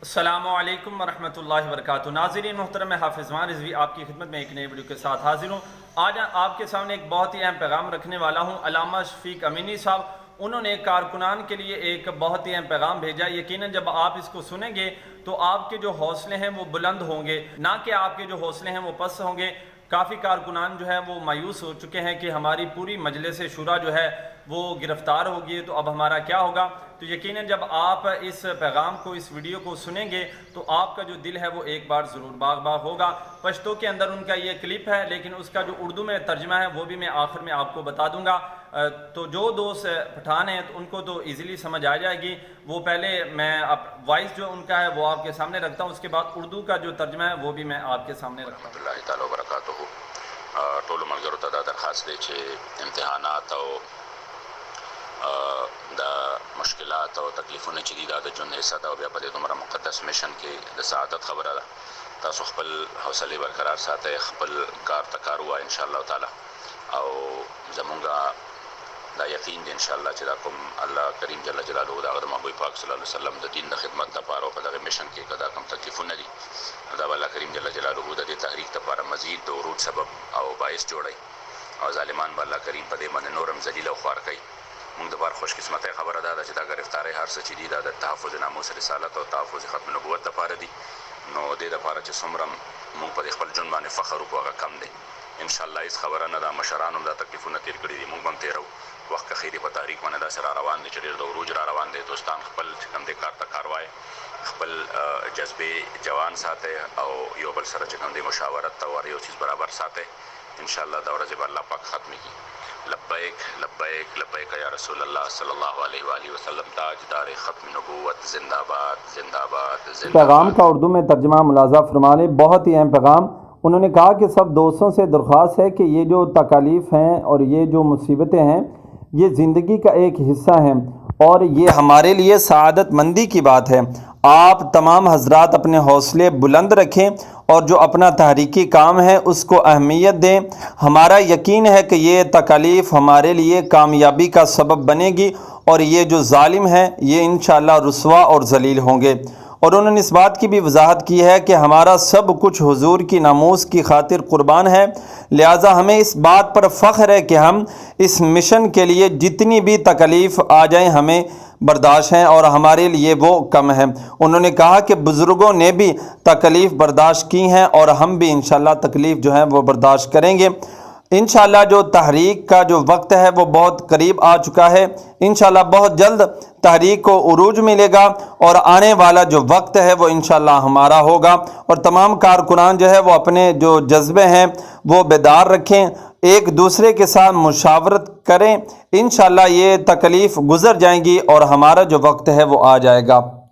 السلام علیکم ورحمۃ اللہ وبرکاتہ۔ ناظرین محترم، میں حافظ وان رضوی آپ کی خدمت میں ایک نئی ویڈیو کے ساتھ حاضر ہوں۔ آج آپ کے سامنے ایک بہت ہی اہم پیغام رکھنے والا ہوں۔ علامہ شفیق امینی صاحب انہوں نے کارکنان کے لیے ایک بہت ہی اہم پیغام بھیجا۔ یقیناً جب آپ اس کو سنیں گے تو آپ کے جو حوصلے ہیں وہ بلند ہوں گے، نہ کہ آپ کے جو حوصلے ہیں وہ پست ہوں گے۔ کافی کارکنان جو ہے وہ مایوس ہو چکے ہیں کہ ہماری پوری مجلس شورا جو ہے وہ گرفتار ہوگی، تو اب ہمارا کیا ہوگا۔ تو یقیناً جب آپ اس پیغام کو، اس ویڈیو کو سنیں گے تو آپ کا جو دل ہے وہ ایک بار ضرور باغ باغ ہوگا۔ پشتو کے اندر ان کا یہ کلپ ہے، لیکن اس کا جو اردو میں ترجمہ ہے وہ بھی میں آخر میں آپ کو بتا دوں گا، تو جو دوست پٹھان ہیں تو ان کو تو ایزیلی سمجھ آ جائے گی۔ وہ پہلے میں اب وائس جو ان کا ہے وہ آپ کے سامنے رکھتا ہوں، اس کے بعد اردو کا جو ترجمہ ہے وہ بھی میں آپ کے سامنے رکھتا ہوں۔ اللہ تعالی وبرکاتہ ټولو ملګرو ته دا درخواست دی چې امتحانات او د مشکلات او تکلیفونه چې دي دا د ژوند حصه ده، او بیا په دې دومره مقدس میشن کې د سعادت خبره ده. تاسو خپل حوصله برقرار ساتئ، خپل کار ته کار ووایئ انشاءالله تعالی، او زمونږ دا یقین دی انشاءالله چې دا کوم الله کریم جل جلاله د هغه محبوب پاک صلی الله علیه وسلم د دین د خدمت لپاره په دغه میشن کې که دا کوم تکلیفونه دي دا به الله کریم جل جلاله د دې تحریک لپاره مزید د ورود سبب او باعث جوړوي، او ظالمان به الله کریم په دې باندې نور هم ذلیل او خوار کوي. موږ د بار خوش قسمتۍ خبره دا ده چې دا ګرفتاری هر څه چې دي دا د تحفظ ناموس رسالت او تحفظ ختم نبوت لپاره دي، نو دې لپاره چې څومره موږ په خپل ژوند باندې فخر وکړو هغه کم دی. انشاءالله هیڅ خبره نه ده، مشران هم دا تکلیفونه تیر کړي دي، موږ هم تیرو. وخت که خیری په تاریخ باندې داسې را روان دی چې ډېر د عروج را روان دی. دوستان خپل چې کوم دی کار ته کار وایي، خپل جذبې جوان ساتئ، او یو بل سره چې کوم دی مشاورت ته ور یو چیز برابر ساتئ. انشاءالله دا ورځې به الله پاک ختمې کړي. لبیک لبیک لبیک یا رسول اللہ صلی اللہ علیہ وآلہ وسلم، تاجدار ختم نبوت زندہ باد زندہ باد زندہ باد۔ پیغام کا اردو میں ترجمہ ملاحظہ فرما لیں، بہت ہی اہم پیغام۔ انہوں نے کہا کہ سب دوستوں سے درخواست ہے کہ یہ جو تکالیف ہیں اور یہ جو مصیبتیں ہیں یہ زندگی کا ایک حصہ ہیں، اور یہ ہمارے لیے سعادت مندی کی بات ہے۔ آپ تمام حضرات اپنے حوصلے بلند رکھیں اور جو اپنا تحریکی کام ہے اس کو اہمیت دیں۔ ہمارا یقین ہے کہ یہ تکالیف ہمارے لیے کامیابی کا سبب بنے گی، اور یہ جو ظالم ہیں یہ انشاءاللہ رسوا اور ذلیل ہوں گے۔ اور انہوں نے اس بات کی بھی وضاحت کی ہے کہ ہمارا سب کچھ حضور کی ناموس کی خاطر قربان ہے، لہٰذا ہمیں اس بات پر فخر ہے کہ ہم اس مشن کے لیے جتنی بھی تکلیف آ جائیں ہمیں برداشت ہیں، اور ہمارے لیے وہ کم ہے۔ انہوں نے کہا کہ بزرگوں نے بھی تکلیف برداشت کی ہیں، اور ہم بھی انشاءاللہ تکلیف جو ہے وہ برداشت کریں گے۔ انشاءاللہ جو تحریک کا جو وقت ہے وہ بہت قریب آ چکا ہے، انشاءاللہ بہت جلد تحریک کو عروج ملے گا، اور آنے والا جو وقت ہے وہ انشاءاللہ ہمارا ہوگا۔ اور تمام کارکنان جو ہے وہ اپنے جو جذبے ہیں وہ بیدار رکھیں، ایک دوسرے کے ساتھ مشاورت کریں، انشاءاللہ یہ تکلیف گزر جائیں گی اور ہمارا جو وقت ہے وہ آ جائے گا۔